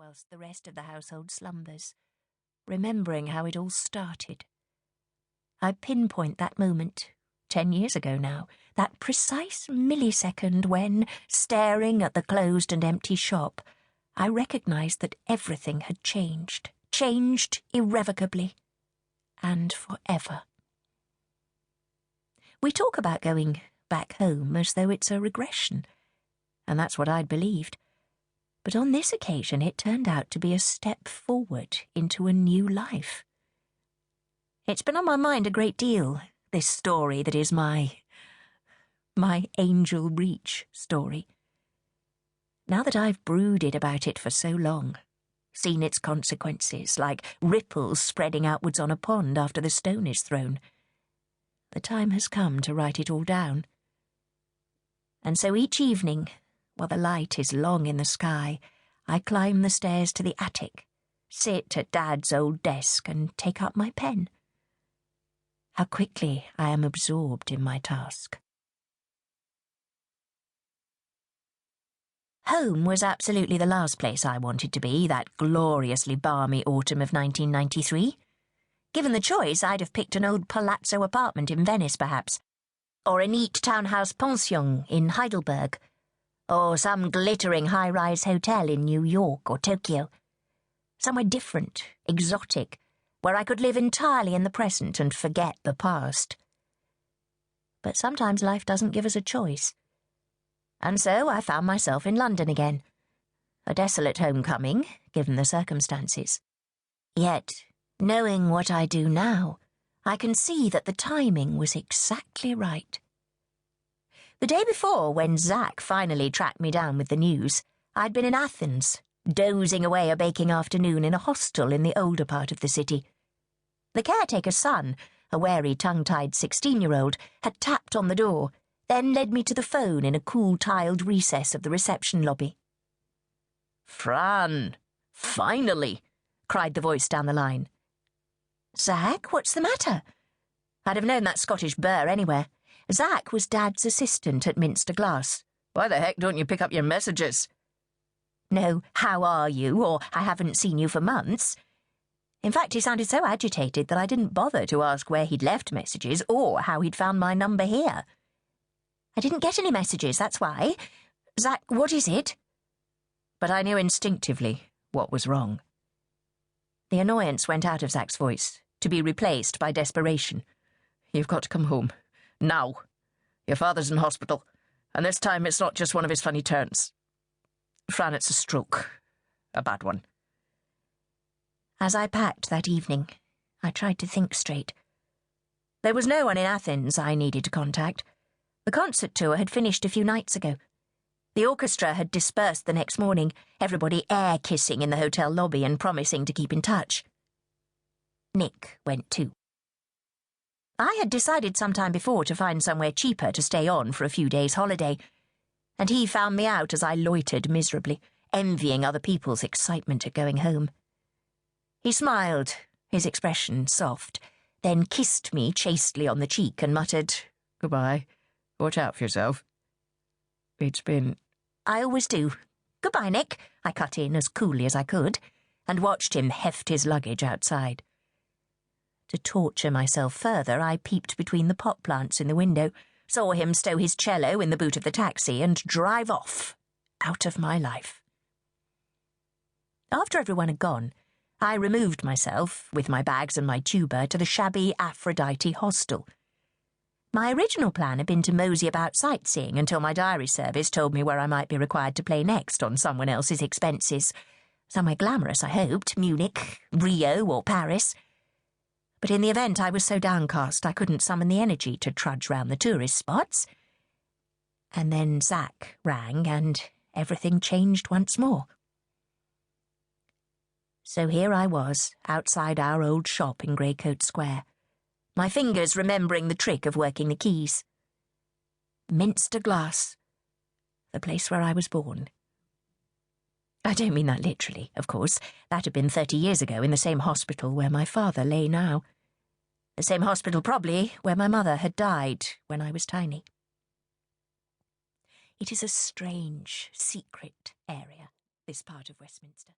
whilst the rest of the household slumbers, remembering how it all started. I pinpoint that moment, 10 years ago now, that precise millisecond when, staring at the closed and empty shop, I recognised that everything had changed irrevocably, and forever. We talk about going back home as though it's a regression, and that's what I'd believed. But on this occasion it turned out to be a step forward into a new life. It's been on my mind a great deal, this story that is my Angel Reach story. Now that I've brooded about it for so long, seen its consequences like ripples spreading outwards on a pond after the stone is thrown, the time has come to write it all down. And so each evening, while the light is long in the sky, I climb the stairs to the attic, sit at Dad's old desk and take up my pen. How quickly I am absorbed in my task. Home was absolutely the last place I wanted to be that gloriously balmy autumn of 1993. Given the choice, I'd have picked an old palazzo apartment in Venice, perhaps, or a neat townhouse pension in Heidelberg, or some glittering high-rise hotel in New York or Tokyo. Somewhere different, exotic, where I could live entirely in the present and forget the past. But sometimes life doesn't give us a choice. And so I found myself in London again. A desolate homecoming, given the circumstances. Yet, knowing what I do now, I can see that the timing was exactly right. The day before, when Zack finally tracked me down with the news, I'd been in Athens, dozing away a baking afternoon in a hostel in the older part of the city. The caretaker's son, a wary, tongue-tied 16-year-old, had tapped on the door, then led me to the phone in a cool tiled recess of the reception lobby. "Fran! Finally!" cried the voice down the line. "Zack, what's the matter?" I'd have known that Scottish burr anywhere. Zack was Dad's assistant at Minster Glass. "Why the heck don't you pick up your messages?" No, how are you, or I haven't seen you for months. In fact, he sounded so agitated that I didn't bother to ask where he'd left messages or how he'd found my number here. I didn't get any messages, that's why. Zack, what is it? But I knew instinctively what was wrong. The annoyance went out of Zack's voice, to be replaced by desperation. "You've got to come home. Now. Your father's in hospital, and this time it's not just one of his funny turns. Fran, it's a stroke. A bad one." As I packed that evening, I tried to think straight. There was no one in Athens I needed to contact. The concert tour had finished a few nights ago. The orchestra had dispersed the next morning, everybody air-kissing in the hotel lobby and promising to keep in touch. Nick went too. I had decided some time before to find somewhere cheaper to stay on for a few days' holiday, and he found me out as I loitered miserably, envying other people's excitement at going home. He smiled, his expression soft, then kissed me chastely on the cheek and muttered, "Goodbye. Watch out for yourself. It's been—" "I always do. Goodbye, Nick," I cut in as coolly as I could, and watched him heft his luggage outside. To torture myself further, I peeped between the pot plants in the window, saw him stow his cello in the boot of the taxi and drive off, out of my life. After everyone had gone, I removed myself, with my bags and my tuba, to the shabby Aphrodite hostel. My original plan had been to mosey about sightseeing until my diary service told me where I might be required to play next on someone else's expenses. Somewhere glamorous, I hoped, Munich, Rio, or Paris. But in the event I was so downcast I couldn't summon the energy to trudge round the tourist spots. And then Zack rang and everything changed once more. So here I was, outside our old shop in Greycoat Square, my fingers remembering the trick of working the keys. Minster Glass, the place where I was born. I don't mean that literally, of course. That had been 30 years ago in the same hospital where my father lay now. The same hospital, probably, where my mother had died when I was tiny. It is a strange, secret area, this part of Westminster.